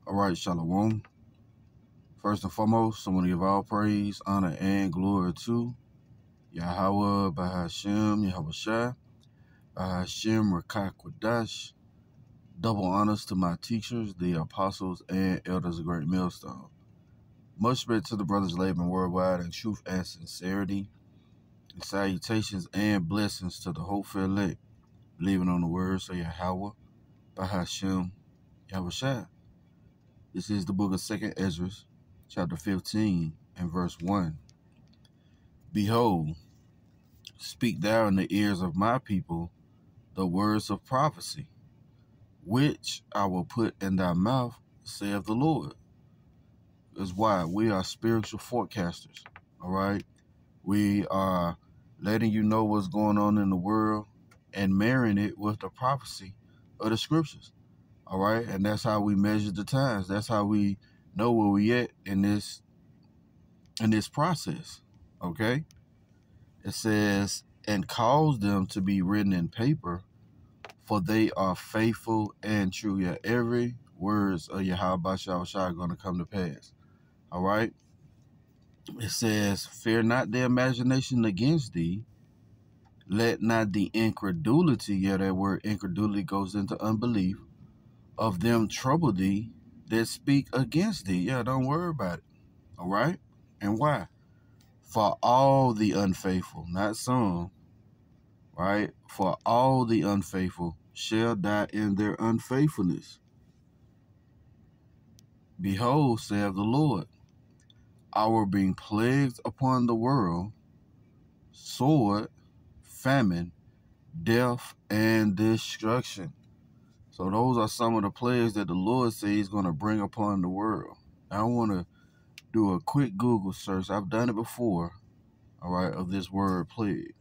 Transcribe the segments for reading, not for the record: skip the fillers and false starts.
All right, Shalom. First and foremost, I want to give all praise, honor, and glory to Yahawah, bahasham, Yahawashi, bahasham, Rawchaa Qadash. Double honors to my teachers, the apostles and elders of Great Millstone. Much respect to the brothers laboring worldwide in truth and sincerity. And salutations and blessings to the hopeful elect, believing on the words of Yahawah, bahasham, Yahawashi. This is the book of 2nd Ezra, chapter 15, and verse 1. Behold, speak thou in the ears of my people the words of prophecy, which I will put in thy mouth, saith the Lord. That's why we are spiritual forecasters, all right? We are letting you know what's going on in the world and marrying it with the prophecy of the scriptures, all right? And that's how we measure the times. That's how we know where we at in this process, okay? It says, and cause them to be written in paper, for they are faithful and true. Yeah, every words of Yahawah are going to come to pass, all right? It says, fear not their imagination against thee. Let not the incredulity, yeah, that word incredulity goes into unbelief, of them trouble thee that speak against thee. Yeah, don't worry about it, all right? And why? For all the unfaithful, not some, right? For all the unfaithful shall die in their unfaithfulness. Behold, saith the Lord, I will bring plagues upon the world, sword, famine, death, and destruction. So those are some of the plagues that the Lord says he's going to bring upon the world. Now, I want to do a quick Google search. I've done it before, all right, of this word plague.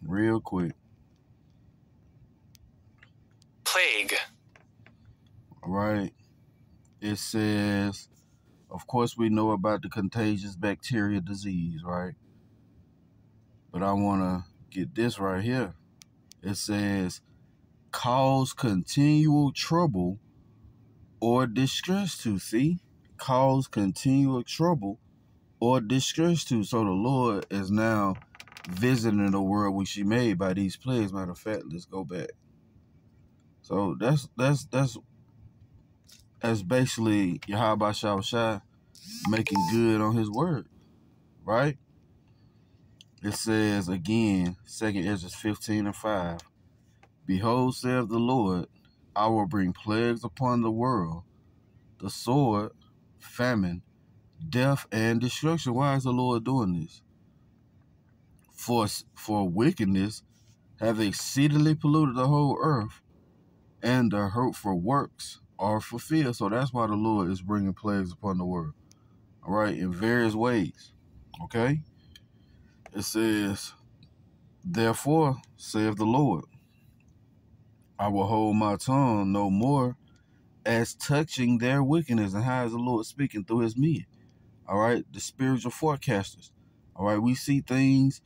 Real quick. Plague. All right. It says, of course, we know about the contagious bacteria disease, right? But I want to get this right here. It says, cause continual trouble or distress to. See? Cause continual trouble or distress to. So the Lord is now visiting the world which he made by these plagues. Matter of fact, let's go back. So that's basically Yahawah making good on his word, right? It says again, 2nd Ezra 15 and 5. Behold, saith the Lord, I will bring plagues upon the world, the sword, famine, death, and destruction. Why is the Lord doing this? For wickedness have exceedingly polluted the whole earth, and the hurtful works are fulfilled. So that's why the Lord is bringing plagues upon the world, all right, in various ways, okay? It says, therefore, saith the Lord, I will hold my tongue no more as touching their wickedness. And how is the Lord speaking? Through his men, all right? The spiritual forecasters, all right? We see things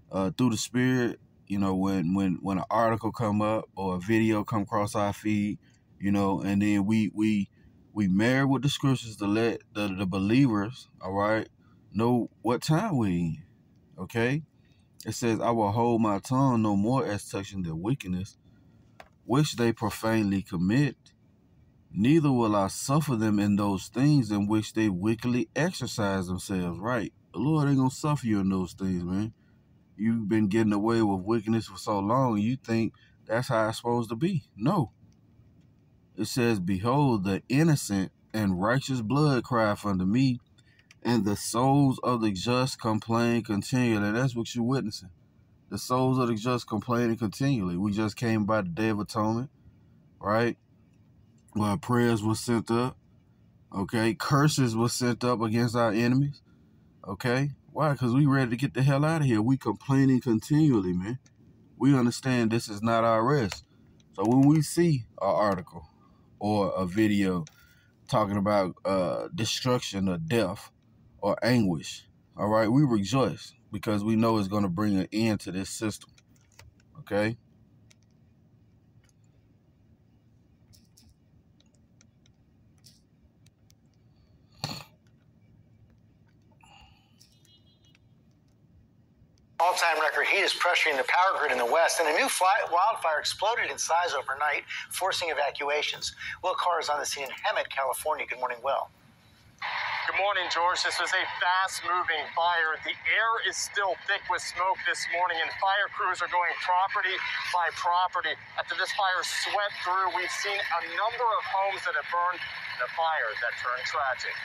through the spirit, you know, when an article come up or a video come across our feed, you know, and then we marry with the scriptures to let the believers, all right, know what time we in, okay? It says, I will hold my tongue no more as touching their wickedness, which they profanely commit, neither will I suffer them in those things in which they wickedly exercise themselves, right? The Lord ain't going to suffer you in those things, man. You've been getting away with wickedness for so long, you think that's how it's supposed to be. No. It says, behold, the innocent and righteous blood crieth unto me, and the souls of the just complain continually. And that's what you're witnessing. The souls of the just complaining continually. We just came by the Day of Atonement, right? Where prayers were sent up, okay? Curses were sent up against our enemies, okay? Why? Because we ready to get the hell out of here. We complaining continually, man. We understand this is not our rest. So when we see an article or a video talking about destruction or death or anguish, all right, we rejoice because we know it's going to bring an end to this system, okay? all-time record heat is pressuring the power grid in the west, and a new wildfire exploded in size overnight, forcing evacuations. Will Carr is on the scene in Hemet, California. Good morning, Will. Good morning, George. This was a fast-moving fire. The air is still thick with smoke this morning, and fire crews are going property by property. After this fire swept through, we've seen a number of homes that have burned in a fire that turned tragic.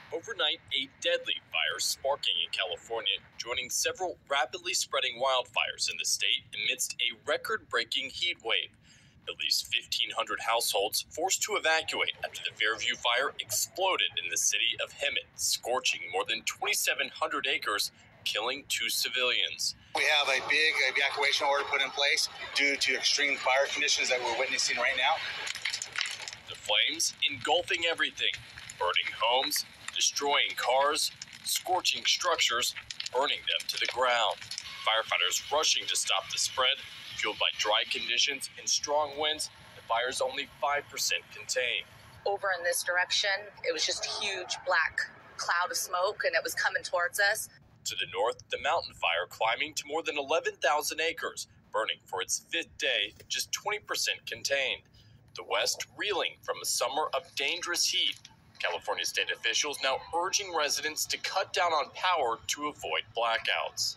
Overnight, a deadly fire sparking in California, joining several rapidly spreading wildfires in the state amidst a record-breaking heat wave. At least 1,500 households forced to evacuate after the Fairview fire exploded in the city of Hemet, scorching more than 2,700 acres, killing 2 civilians. We have a big evacuation order put in place due to extreme fire conditions that we're witnessing right now. The flames engulfing everything, burning homes, destroying cars, scorching structures, burning them to the ground. Firefighters rushing to stop the spread. Fueled by dry conditions and strong winds, the fire's only 5% contained. Over in this direction, it was just a huge black cloud of smoke, and it was coming towards us. To the north, the mountain fire climbing to more than 11,000 acres, burning for its 5th day, just 20% contained. The west reeling from a summer of dangerous heat. California state officials now urging residents to cut down on power to avoid blackouts.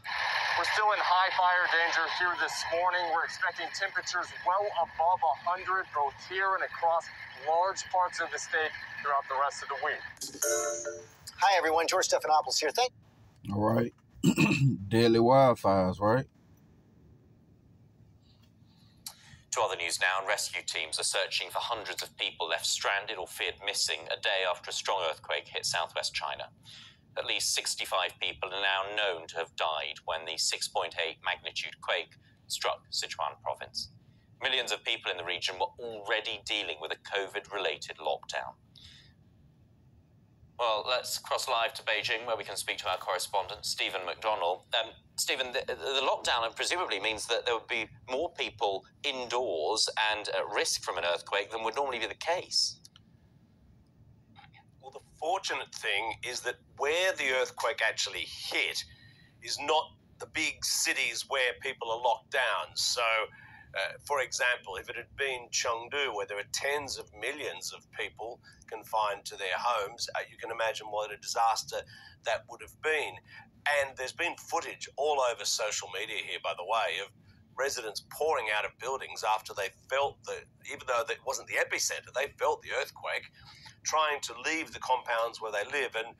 We're still in high fire danger here this morning. We're expecting temperatures well above 100, both here and across large parts of the state throughout the rest of the week. Hi, everyone. George Stephanopoulos here. All right. Deadly wildfires, right? To other news now, and rescue teams are searching for hundreds of people left stranded or feared missing a day after a strong earthquake hit southwest China. At least 65 people are now known to have died when the 6.8 magnitude quake struck Sichuan province. Millions of people in the region were already dealing with a COVID-related lockdown. Well, let's cross live to Beijing, where we can speak to our correspondent, Stephen McDonnell. Stephen, the lockdown presumably means that there would be more people indoors and at risk from an earthquake than would normally be the case. Well, the fortunate thing is that where the earthquake actually hit is not the big cities where people are locked down. So, for example, if it had been Chengdu, where there are tens of millions of people confined to their homes, you can imagine what a disaster that would have been. And there's been footage all over social media here, by the way, of residents pouring out of buildings after they felt even though that wasn't the epicenter, they felt the earthquake, trying to leave the compounds where they live, and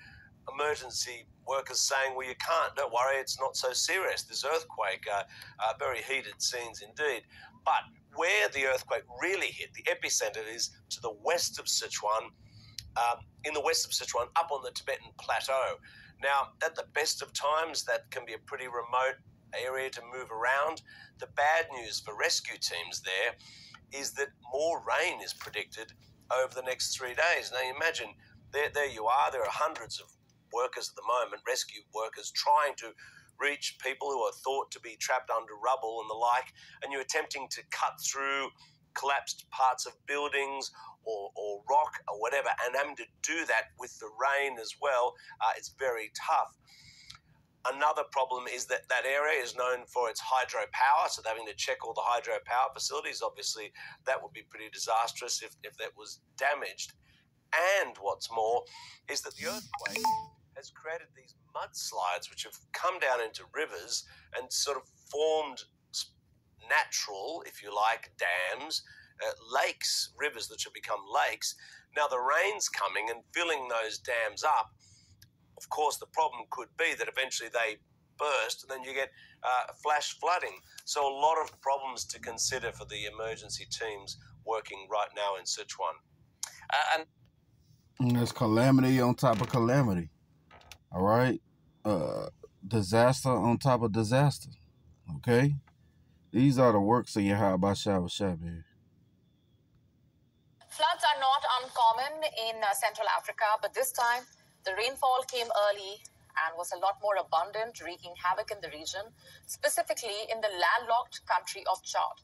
emergency workers saying, well, you can't, don't worry, it's not so serious, this earthquake. Very heated scenes indeed. But where the earthquake really hit, the epicenter is to the west of Sichuan, in the west of Sichuan, up on the Tibetan Plateau. Now, at the best of times, that can be a pretty remote area to move around. The bad news for rescue teams there is that more rain is predicted over the next 3 days. Now, you imagine, there you are, there are hundreds of workers at the moment, rescue workers, trying to reach people who are thought to be trapped under rubble and the like, and you're attempting to cut through collapsed parts of buildings or rock or whatever, and having to do that with the rain as well, it's very tough. Another problem is that that area is known for its hydropower, so they're having to check all the hydropower facilities. Obviously, that would be pretty disastrous if that was damaged. And what's more is that the earthquake has created these mudslides which have come down into rivers and sort of formed natural, if you like, dams, lakes, rivers that should become lakes. Now the rain's coming and filling those dams up. Of course, the problem could be that eventually they burst and then you get flash flooding. So a lot of problems to consider for the emergency teams working right now in Sichuan. And there's calamity on top of calamity. All right? Disaster on top of disaster. Okay? These are the works of Yahawashi. Floods are not uncommon in Central Africa, but this time the rainfall came early and was a lot more abundant, wreaking havoc in the region, specifically in the landlocked country of Chad,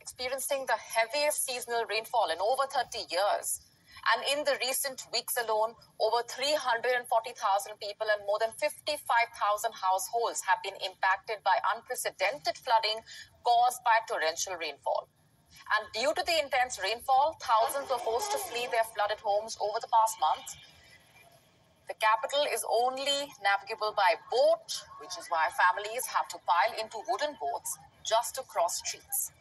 experiencing the heaviest seasonal rainfall in over 30 years. And in the recent weeks alone, over 340,000 people and more than 55,000 households have been impacted by unprecedented flooding caused by torrential rainfall. And due to the intense rainfall, thousands were forced to flee their flooded homes over the past month. The capital is only navigable by boat, which is why families have to pile into wooden boats just to cross streets.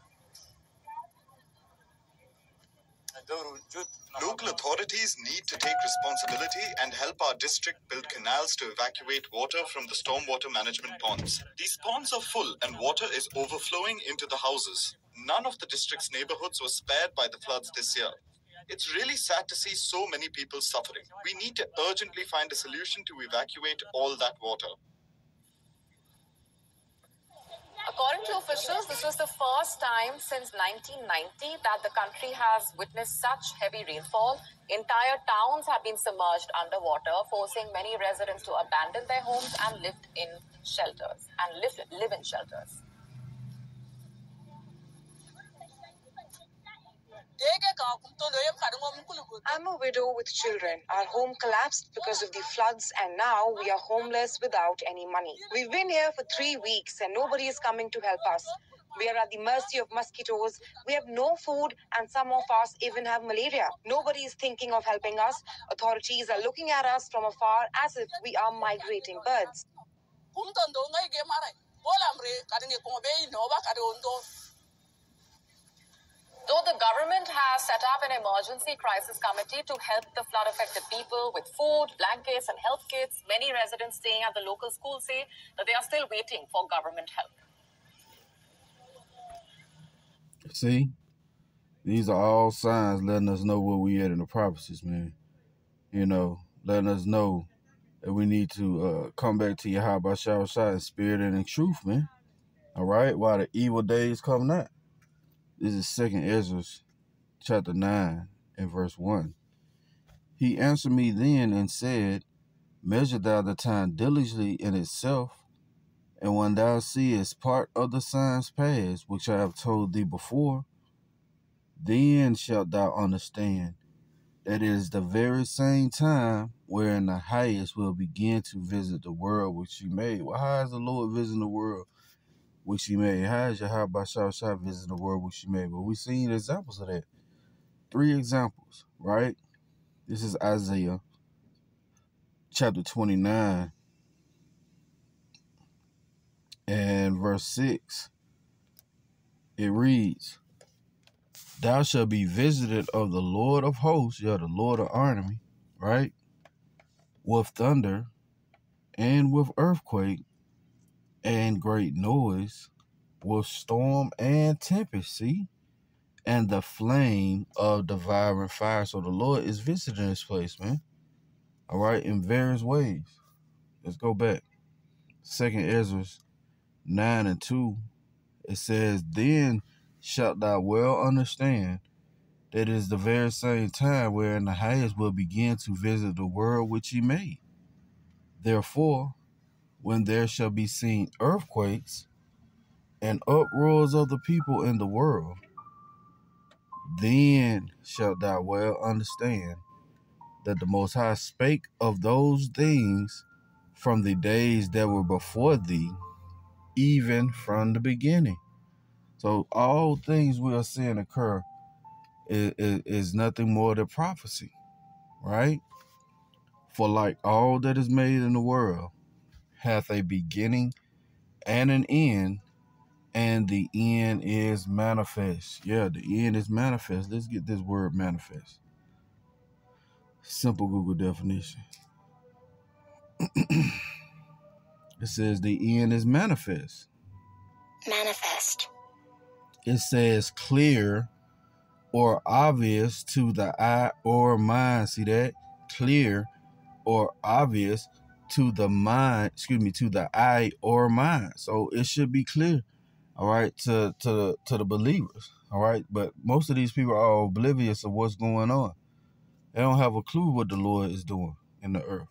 Local authorities need to take responsibility and help our district build canals to evacuate water from the stormwater management ponds. These ponds are full and water is overflowing into the houses. None of the district's neighborhoods were spared by the floods this year. It's really sad to see so many people suffering. We need to urgently find a solution to evacuate all that water. According to officials, this was the first time since 1990 that the country has witnessed such heavy rainfall. Entire towns have been submerged underwater, forcing many residents to abandon their homes and live in shelters. I'm a widow with children. Our home collapsed because of the floods, and now we are homeless without any money. We've been here for 3 weeks and nobody is coming to help us. We are at the mercy of mosquitoes. We have no food and some of us even have malaria. Nobody is thinking of helping us. Authorities are looking at us from afar as if we are migrating birds. Though the government has set up an emergency crisis committee to help the flood-affected people with food, blankets, and health kits, many residents staying at the local school say that they are still waiting for government help. See, these are all signs letting us know where we at in the prophecies, man. You know, letting us know that we need to come back to Yahawah in spirit and in truth, man. All right, while the evil days come not. This is 2nd Ezra, chapter 9, and verse 1. He answered me then and said, measure thou the time diligently in itself, and when thou seest part of the signs past, which I have told thee before, then shalt thou understand that it is the very same time wherein the highest will begin to visit the world which he made. Well, how is the Lord visiting the world which he made? How is Yahawah visiting the world which he made? Well, we've seen examples of that. 3 examples, right? This is Isaiah chapter 29 and verse 6. It reads, thou shalt be visited of the Lord of hosts, the Lord of army, right? With thunder and with earthquake and great noise, with storm and tempest, see? And the flame of devouring fire. So the Lord is visiting this place, man. All right, in various ways. Let's go back. 2nd Ezra 9 and 2. It says, then shalt thou well understand that it is the very same time wherein the highest will begin to visit the world which he made. Therefore, when there shall be seen earthquakes and uproars of the people in the world, then shalt thou well understand that the Most High spake of those things from the days that were before thee, even from the beginning. So all things we are seeing occur is nothing more than prophecy, right? For like all that is made in the world hath a beginning and an end, and the end is manifest. Yeah, the end is manifest. Let's get this word manifest. Simple Google definition. It says the end is manifest. Manifest. It says clear or obvious to the eye or mind. See that? Clear or obvious to the mind, to the eye or mind. So it should be clear, all right, to the believers, all right? But most of these people are oblivious of what's going on. They don't have a clue what the Lord is doing in the earth,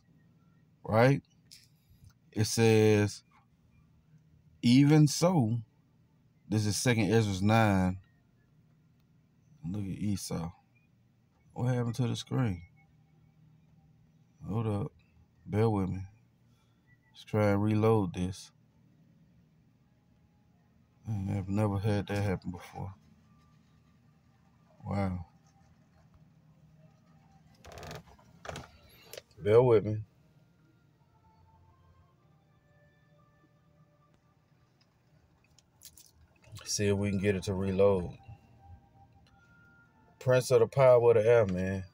right? It says, even so, this is 2nd Ezra 9. Look at Esau. What happened to the screen? Hold up. Bear with me. Let's try and reload this. I've never had that happen before. Wow. Bear with me. See if we can get it to reload. Prince of the power of the air, man.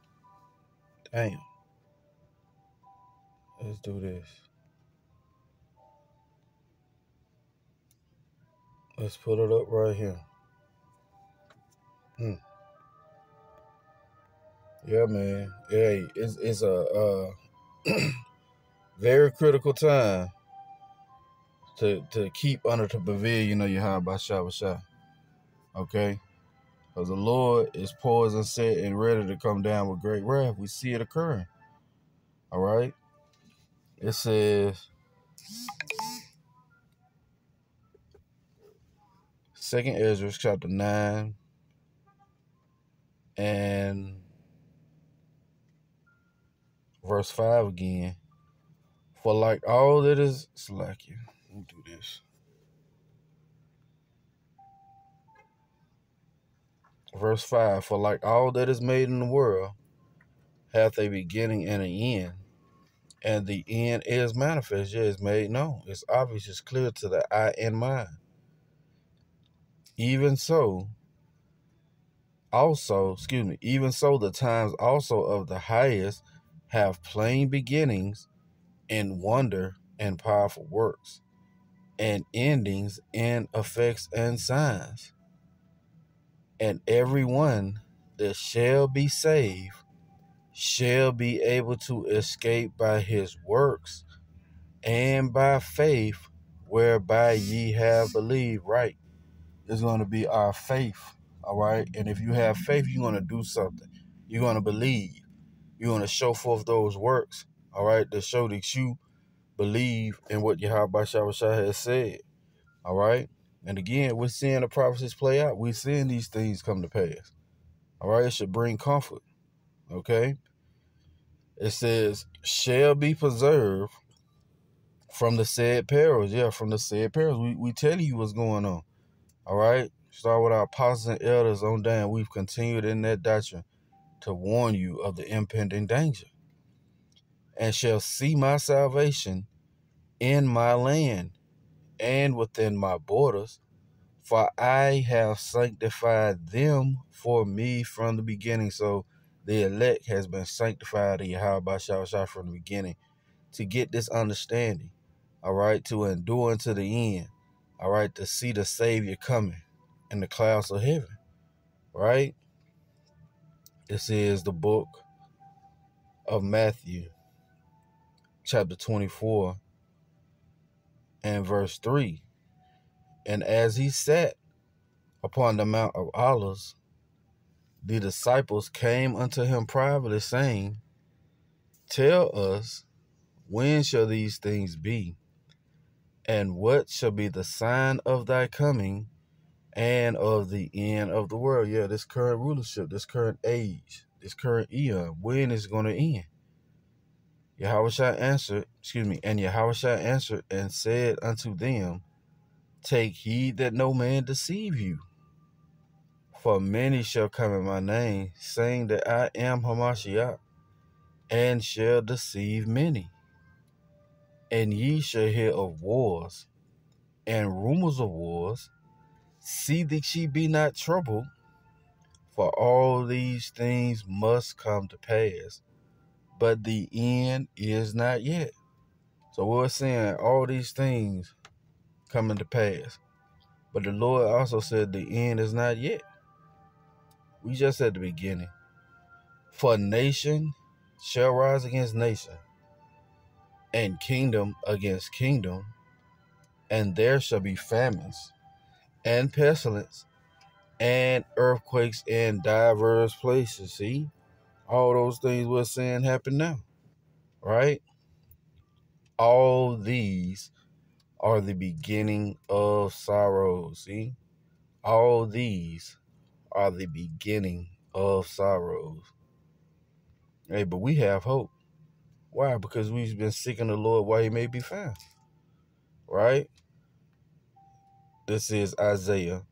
Damn. Let's do this. Let's put it up right here. Yeah, man. Hey, it's a very critical time to keep under the pavilion of Yahawashi. Okay? Because the Lord is poised and set and ready to come down with great wrath. We see it occurring. All right? It says, 2nd Ezra chapter 9 and verse 5 again. For like all that is slacking. Let me do this. Verse 5, for like all that is made in the world hath a beginning and an end, and the end is manifest, yet is made known. It's obvious, it's clear to the eye and mind. Even so the times also of the highest have plain beginnings in wonder and powerful works, and endings in effects and signs. And every one that shall be saved shall be able to escape by his works and by faith whereby ye have believed. Right. It's going to be our faith. All right. And if you have faith, you're going to do something. You're going to believe. You're going to show forth those works. All right. To show that you believe in what Yahawashi has said. All right. And again, we're seeing the prophecies play out. We're seeing these things come to pass. All right. It should bring comfort. Okay. It says, shall be preserved from the said perils. Yeah, from the said perils. We tell you what's going on. All right? Start with our apostles and elders on down. We've continued in that doctrine to warn you of the impending danger. And shall see my salvation in my land and within my borders, for I have sanctified them for me from the beginning. So the elect has been sanctified in Yahawashi from the beginning to get this understanding, all right, to endure unto the end, all right, to see the Savior coming in the clouds of heaven, right? This is the book of Matthew, chapter 24 and verse 3. And as he sat upon the Mount of Olives, the disciples came unto him privately, saying, tell us, when shall these things be? And what shall be the sign of thy coming and of the end of the world? Yeah, this current rulership, this current age, this current eon, when is it going to end? Yahawashi answered and said unto them, take heed that no man deceive you. For many shall come in my name, saying that I am Hamashiach, and shall deceive many. And ye shall hear of wars and rumors of wars. See that ye be not troubled, for all these things must come to pass, but the end is not yet. So we're seeing all these things coming to pass. But the Lord also said the end is not yet. We just at the beginning. For nation shall rise against nation, and kingdom against kingdom, and there shall be famines, and pestilence, and earthquakes in diverse places. See? All those things we're seeing happen now. Right? All these are the beginning of sorrows. See? All these are the beginning of sorrows. Hey, but we have hope. Why? Because we've been seeking the Lord while he may be found. Right? This is Isaiah.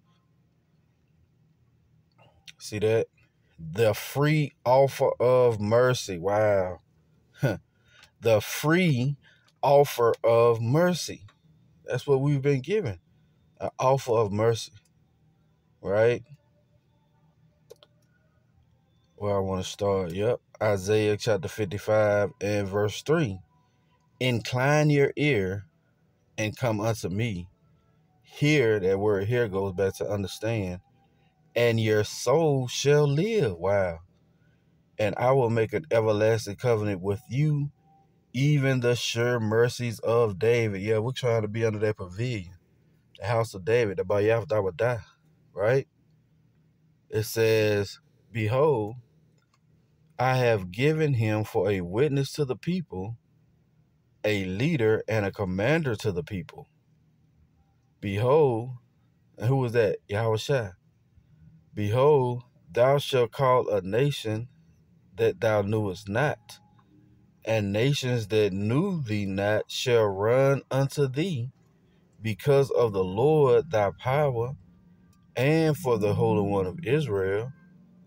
See that? The free offer of mercy. Wow. The free offer of mercy. That's what we've been given. An offer of mercy. Right? Where I want to start. Yep. Isaiah chapter 55 and verse 3. Incline your ear and come unto me. Hear, that word here goes back to understand. And your soul shall live. Wow. And I will make an everlasting covenant with you, even the sure mercies of David. Yeah, we're trying to be under that pavilion, the house of David, the Yahawah, right? It says, behold, I have given him for a witness to the people, a leader and a commander to the people. Behold, and who was that? Yahawashi. Behold, thou shalt call a nation that thou knewest not, and nations that knew thee not shall run unto thee, because of the Lord thy power, and for the Holy One of Israel,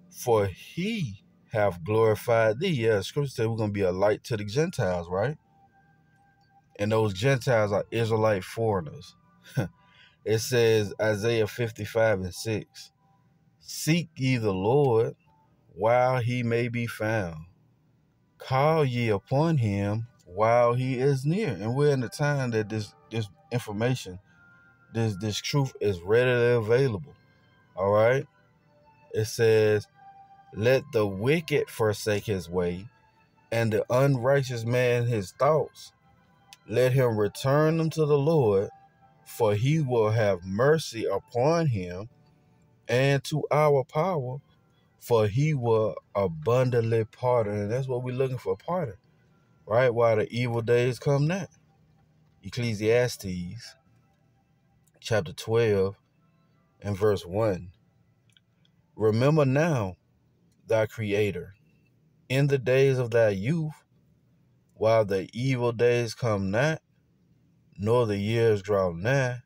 for he hath glorified thee. Yeah, the scripture said we're going to be a light to the Gentiles, right? And those Gentiles are Israelite foreigners. It says, Isaiah 55 and 6, seek ye the Lord while he may be found. Call ye upon him while he is near. And we're in the time that this information, this truth is readily available. All right? It says, let the wicked forsake his way, and the unrighteous man his thoughts. Let him return them to the Lord, for he will have mercy upon him, and to our power, for he will abundantly pardon. And that's what we're looking for, pardon. Right? While the evil days come not. Ecclesiastes chapter 12 and verse 1. Remember now thy Creator in the days of thy youth, while the evil days come not, nor the years draw nigh,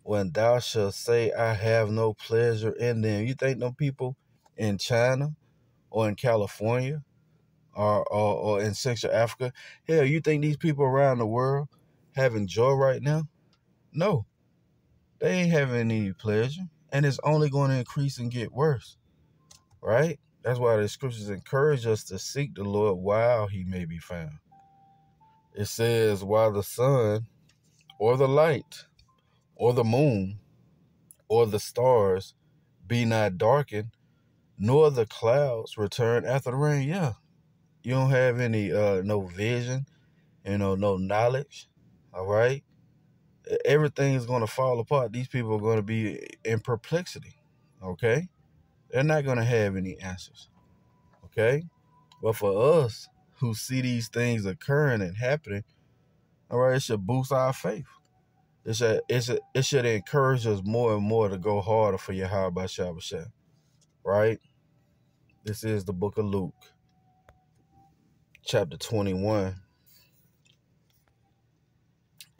when thou shalt say, I have no pleasure in them. You think them people in China or in California or in Central Africa, hell, you think these people around the world having joy right now? No, they ain't having any pleasure, and it's only going to increase and get worse, right? That's why the scriptures encourage us to seek the Lord while he may be found. It says, while the sun or the light or the moon or the stars be not darkened, nor the clouds return after the rain. Yeah, you don't have any no vision, no knowledge. All right, everything is going to fall apart. These people are going to be in perplexity. Okay, they're not going to have any answers. Okay, but for us who see these things occurring and happening, all right, it should boost our faith. It should encourage us more and more to go harder for Yahawah, right? This is the book of Luke, chapter 21,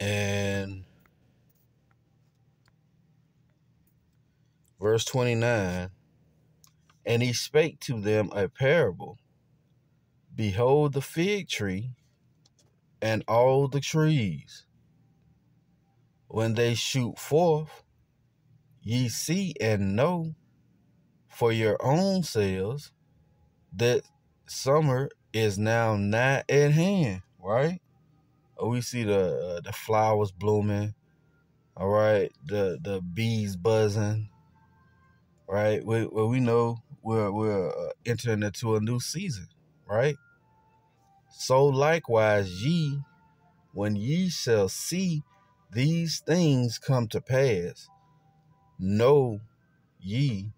and verse 29. And he spake to them a parable. Behold the fig tree and all the trees. When they shoot forth, ye see and know for your own selves that summer is now nigh at hand, right? We see the flowers blooming, all right, the bees buzzing, right? We know we're entering into a new season, right? So likewise ye, when ye shall see these things come to pass, know ye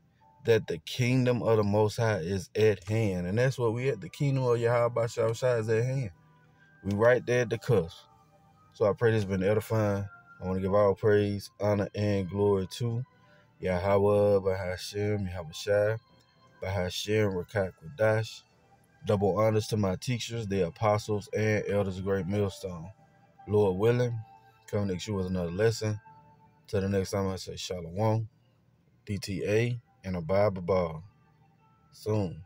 that the kingdom of the Most High is at hand. And that's what we at. The kingdom of Yahawashi is at hand. We right there at the cusp. So I pray this has been edifying. I want to give all praise, honor, and glory to Yahawah, bahasham, Yahawashi, bahasham, Rawchaa Qadash, Double honors to my teachers, the apostles, and elders of Great Millstone. Lord willing, come next year with another lesson. Till the next time, I say Shalom, DTA, and a Bible ball. Soon.